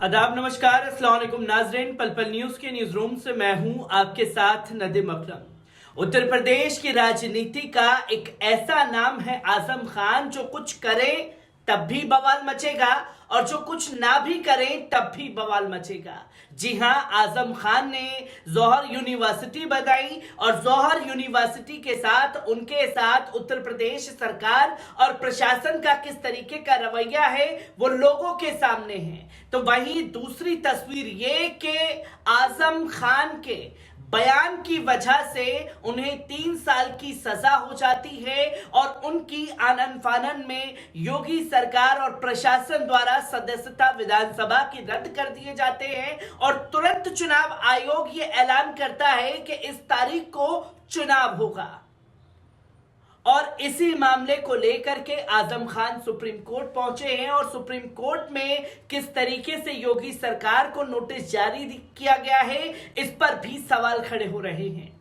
आदाब, नमस्कार, अस्सलाम वालेकुम नाजरीन। पल पल न्यूज के न्यूज रूम से मैं हूं आपके साथ नदीम अकरम। उत्तर प्रदेश की राजनीति का एक ऐसा नाम है आजम खान, जो कुछ करे तब भी बवाल मचेगा और जो कुछ ना भी करें तब भी बवाल मचेगा। जी हां, आजम खान ने जौहर यूनिवर्सिटी बनाई और जौहर यूनिवर्सिटी के साथ उनके साथ उत्तर प्रदेश सरकार और प्रशासन का किस तरीके का रवैया है वो लोगों के सामने है। तो वहीं दूसरी तस्वीर ये कि आजम खान के बयान की वजह से उन्हें 3 साल की सजा हो जाती है और उनकी आनन फानन में योगी सरकार और प्रशासन द्वारा सदस्यता विधानसभा की रद्द कर दिए जाते हैं और तुरंत चुनाव आयोग ये ऐलान करता है कि इस तारीख को चुनाव होगा। और इसी मामले को लेकर के आजम खान सुप्रीम कोर्ट पहुंचे हैं और सुप्रीम कोर्ट में किस तरीके से योगी सरकार को नोटिस जारी किया गया है, इस पर भी सवाल खड़े हो रहे हैं।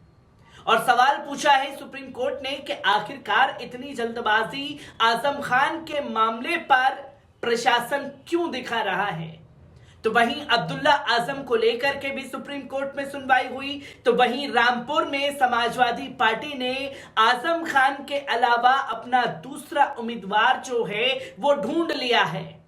और सवाल पूछा है सुप्रीम कोर्ट ने कि आखिरकार इतनी जल्दबाजी आजम खान के मामले पर प्रशासन क्यों दिखा रहा है। तो वहीं अब्दुल्ला आजम को लेकर के भी सुप्रीम कोर्ट में सुनवाई हुई। तो वहीं रामपुर में समाजवादी पार्टी ने आजम खान के अलावा अपना दूसरा उम्मीदवार जो है वो ढूंढ लिया है।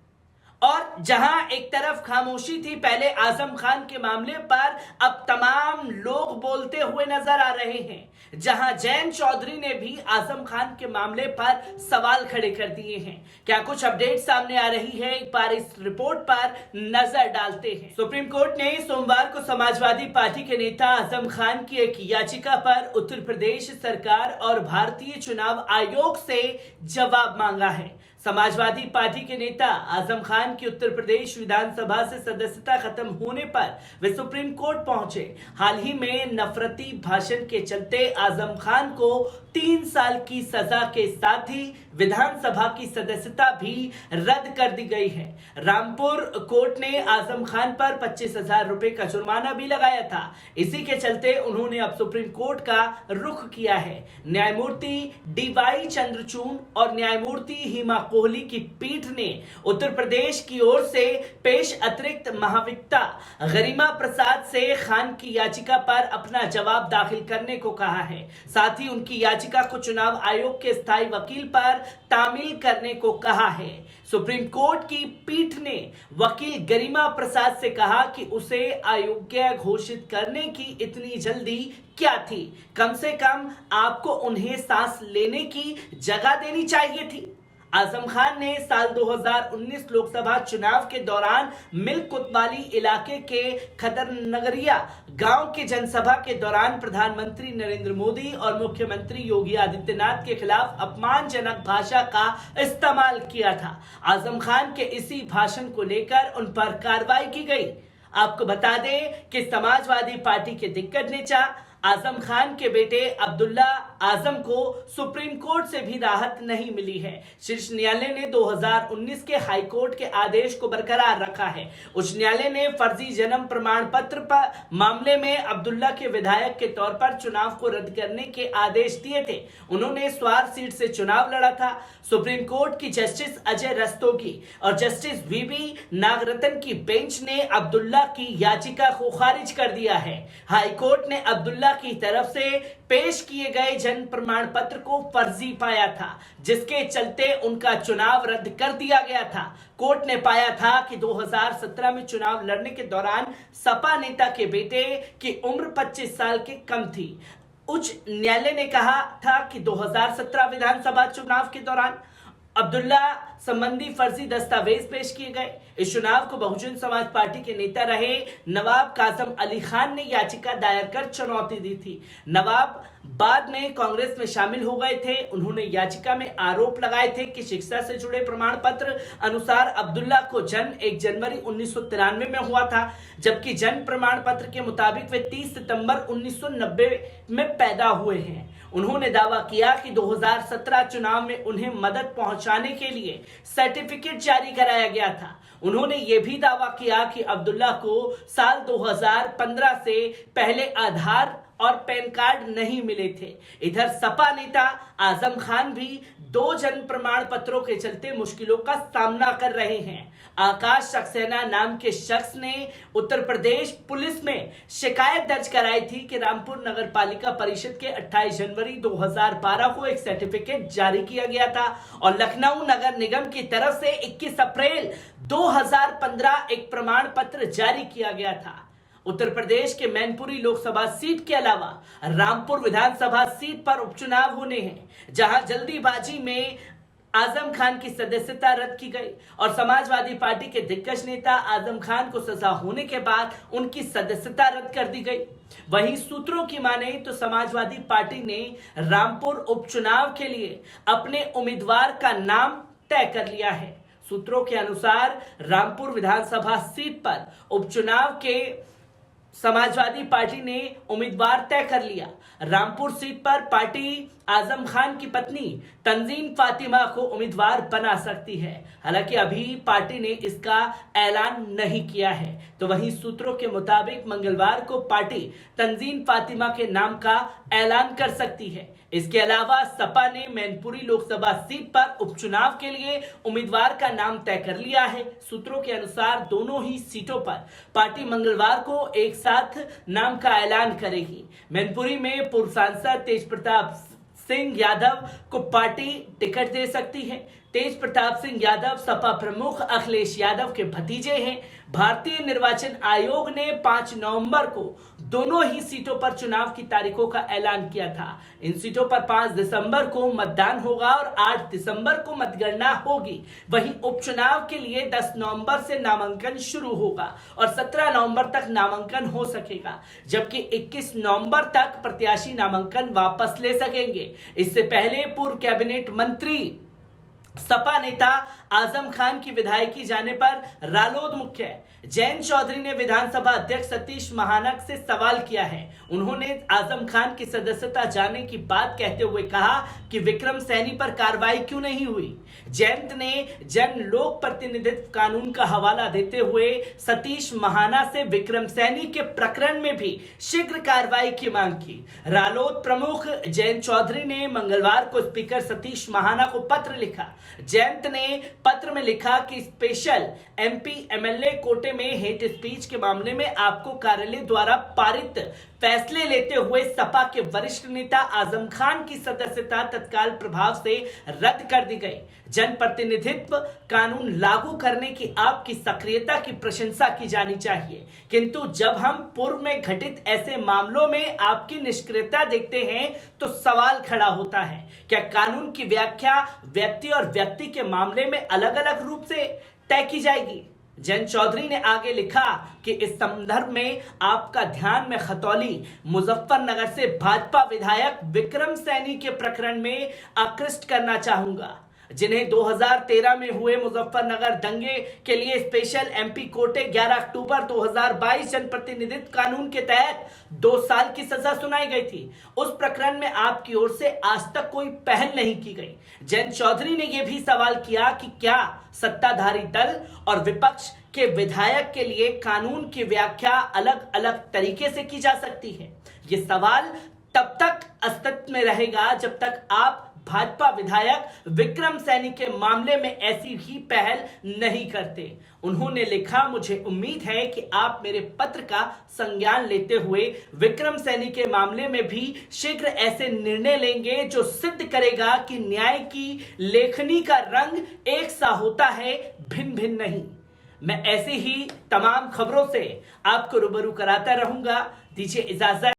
और जहां एक तरफ खामोशी थी पहले आजम खान के मामले पर, अब तमाम लोग बोलते हुए नजर आ रहे हैं। जहां जैन चौधरी ने भी आजम खान के मामले पर सवाल खड़े कर दिए हैं। क्या कुछ अपडेट सामने आ रही है, एक बार इस रिपोर्ट पर नजर डालते हैं। सुप्रीम कोर्ट ने सोमवार को समाजवादी पार्टी के नेता आजम खान की एक याचिका पर उत्तर प्रदेश सरकार और भारतीय चुनाव आयोग से जवाब मांगा है। समाजवादी पार्टी के नेता आजम खान की उत्तर प्रदेश विधानसभा से सदस्यता खत्म होने पर वे सुप्रीम कोर्ट पहुंचे। हाल ही में नफरती भाषण के चलते आजम खान को 3 साल की सजा के साथ ही विधानसभा की सदस्यता भी रद्द कर दी गई है। रामपुर कोर्ट ने आजम खान पर 25,000 रुपए का जुर्माना भी लगाया था। इसी के चलते उन्होंने अब सुप्रीम कोर्ट का रुख किया है। न्यायमूर्ति डीवाई चंद्रचूड़ और न्यायमूर्ति हिमा कोहली की पीठ ने उत्तर प्रदेश की ओर से पेश अतिरिक्त महाविक्ता गरिमा प्रसाद से खान की याचिका पर अपना जवाब दाखिल करने को कहा है। साथ ही उनकी याचिका को चुनाव आयोग के स्थायी वकील पर तामील करने को कहा है। सुप्रीम कोर्ट की पीठ ने वकील गरिमा प्रसाद से कहा कि उसे अयोग्य घोषित करने की इतनी जल्दी क्या थी। कम से कम आपको उन्हें सांस लेने की जगह देनी चाहिए थी। आजम खान ने साल 2019 लोकसभा चुनाव के दौरान मिल्क कोतवाली इलाके के खदरनगरिया गांव के जनसभा के दौरान प्रधानमंत्री नरेंद्र मोदी और मुख्यमंत्री योगी आदित्यनाथ के खिलाफ अपमानजनक भाषा का इस्तेमाल किया था। आजम खान के इसी भाषण को लेकर उन पर कार्रवाई की गई। आपको बता दें कि समाजवादी पार्टी के दिग्गज नेता आजम खान के बेटे अब्दुल्ला आजम को सुप्रीम कोर्ट से भी राहत नहीं मिली है। शीर्ष न्यायालय ने 2019 के हाईकोर्ट के आदेश को बरकरार रखा है। उच्च न्यायालय ने फर्जी जन्म प्रमाण पत्र पर मामले में अब्दुल्ला के विधायक के तौर पर चुनाव को रद्द करने के आदेश दिए थे। उन्होंने स्वार सीट से चुनाव लड़ा था। सुप्रीम कोर्ट की जस्टिस अजय रस्तोगी और जस्टिस वीवी नागरत्न की बेंच ने अब्दुल्ला की याचिका को खारिज कर दिया है। हाईकोर्ट ने अब्दुल्ला की तरफ से पेश किए गए जन्म प्रमाण पत्र को फर्जी पाया था, जिसके चलते उनका चुनाव रद्द कर दिया गया था। कोर्ट ने पाया था कि 2017 में चुनाव लड़ने के दौरान सपा नेता के बेटे की उम्र 25 साल के कम थी। उच्च न्यायालय ने कहा था कि 2017 विधानसभा चुनाव के दौरान अब्दुल्ला संबंधी फर्जी दस्तावेज पेश किए गए। इस चुनाव को बहुजन समाज पार्टी के नेता रहे नवाब कासम अली खान ने याचिका दायर कर चुनौती दी थी। नवाब बाद में कांग्रेस में शामिल हो गए थे। उन्होंने याचिका में आरोप लगाए थे कि शिक्षा से जुड़े प्रमाण पत्र अनुसार अब्दुल्ला को जन्म 1 जनवरी 1993 में हुआ था, जबकि जन्म प्रमाण पत्र के मुताबिक वे 30 सितंबर 1990 में पैदा हुए हैं। उन्होंने दावा किया कि 2017 चुनाव में उन्हें मदद पहुंचाने के लिए सर्टिफिकेट जारी कराया गया था। उन्होंने यह भी दावा किया कि अब्दुल्ला को साल 2015 से पहले आधार और पैन कार्ड नहीं मिले थे। इधर सपा नेता आजम खान भी 2 जन्म प्रमाण पत्रों के चलते मुश्किलों का सामना कर रहे हैं। आकाश सक्सेना नाम के शख्स ने उत्तर प्रदेश पुलिस में शिकायत दर्ज कराई थी कि रामपुर नगर पालिका परिषद के 28 जनवरी 2012 को एक सर्टिफिकेट जारी किया गया था और लखनऊ नगर निगम की तरफ से 21 अप्रैल 2015 एक प्रमाण पत्र जारी किया गया था। उत्तर प्रदेश के मैनपुरी लोकसभा सीट के अलावा रामपुर विधानसभा सीट पर उपचुनाव होने हैं, जहां जल्दीबाजी में आजम खान की सदस्यता रद्द की गई और समाजवादी पार्टी के दिग्गज नेता आजम खान को सजा होने के बाद उनकी सदस्यता रद्द कर दी गई। वहीं सूत्रों की माने तो समाजवादी पार्टी ने रामपुर उपचुनाव के लिए अपने उम्मीदवार का नाम तय कर लिया है। सूत्रों के अनुसार रामपुर विधानसभा सीट पर उपचुनाव के समाजवादी पार्टी ने उम्मीदवार तय कर लिया। रामपुर सीट पर पार्टी आजम खान की पत्नी तंजीम फातिमा को उम्मीदवार बना सकती है। हालांकि अभी पार्टी ने इसका ऐलान नहीं किया है। तो वहीं सूत्रों के मुताबिक मंगलवार को पार्टी तंजीम फातिमा के नाम का ऐलान कर सकती है। इसके अलावा सपा ने मैनपुरी लोकसभा सीट पर उपचुनाव के लिए उम्मीदवार का नाम तय कर लिया है। सूत्रों के अनुसार दोनों ही सीटों पर पार्टी मंगलवार को एक साथ नाम का ऐलान करेगी। मैनपुरी में पूर्व सांसद तेज प्रताप सिंह यादव को पार्टी टिकट दे सकती है। तेज प्रताप सिंह यादव सपा प्रमुख अखिलेश यादव के भतीजे हैं। भारतीय निर्वाचन आयोग ने 5 नवंबर को दोनों ही सीटों पर चुनाव की तारीखों का ऐलान किया था। इन सीटों पर 5 दिसंबर को मतदान होगा और 8 दिसंबर को मतगणना होगी। वहीं उपचुनाव के लिए 10 नवंबर से नामांकन शुरू होगा और 17 नवंबर तक नामांकन हो सकेगा, जबकि 21 नवंबर तक प्रत्याशी नामांकन वापस ले सकेंगे। इससे पहले पूर्व कैबिनेट मंत्री सपा नेता आजम खान की विधायकी जाने पर रालोद मुख्य जयंत चौधरी ने विधानसभा अध्यक्ष सतीश महाना से सवाल किया है। उन्होंने आजम खान की सदस्यता जाने की बात कहते हुए कहा कि विक्रम सैनी पर कार्रवाई क्यों नहीं हुई। जयंत ने जन लोक प्रतिनिधित्व कानून का हवाला देते हुए सतीश महाना से विक्रम सैनी के प्रकरण में भी शीघ्र कार्रवाई की मांग की। रालोद प्रमुख जयंत चौधरी ने मंगलवार को स्पीकर सतीश महाना को पत्र लिखा। जयंत ने पत्र में लिखा कि स्पेशल एमपी एमएलए कोटे में हेट स्पीच के मामले में आपको कार्यालय द्वारा पारित फैसले लेते हुए सपा के वरिष्ठ नेता आजम खान की सदस्यता तत्काल प्रभाव से रद्द कर दी गई। जनप्रतिनिधित्व कानून लागू करने की आपकी सक्रियता की प्रशंसा की जानी चाहिए, किंतु जब हम पूर्व में घटित ऐसे मामलों में आपकी निष्क्रियता देखते हैं तो सवाल खड़ा होता है, क्या कानून की व्याख्या व्यक्ति और व्यक्ति के मामले में अलग अलग रूप से तय की जाएगी। जयंत चौधरी ने आगे लिखा कि इस संदर्भ में आपका ध्यान में खतौली मुजफ्फरनगर से भाजपा विधायक विक्रम सैनी के प्रकरण में आकृष्ट करना चाहूंगा, जिन्हें 2013 में हुए मुजफ्फरनगर दंगे के लिए स्पेशल एमपी कोर्ट 11 अक्टूबर 2022 जनप्रतिनिधित्व कानून के तहत 2 साल की सजा सुनाई गई थी। उस प्रकरण में आपकी ओर से आज तक कोई पहल नहीं की गई। जयंत चौधरी ने यह भी सवाल किया कि क्या सत्ताधारी दल और विपक्ष के विधायक के लिए कानून की व्याख्या अलग अलग तरीके से की जा सकती है। यह सवाल तब तक अस्तित्व में रहेगा जब तक आप भाजपा विधायक विक्रम सैनी के मामले में ऐसी ही पहल नहीं करते। उन्होंने लिखा, मुझे उम्मीद है कि आप मेरे पत्र का संज्ञान लेते हुए विक्रम सैनी के मामले में भी शीघ्र ऐसे निर्णय लेंगे जो सिद्ध करेगा कि न्याय की लेखनी का रंग एक सा होता है, भिन्न भिन्न नहीं। मैं ऐसी ही तमाम खबरों से आपको रूबरू कराता रहूंगा। दीजिए इजाजत।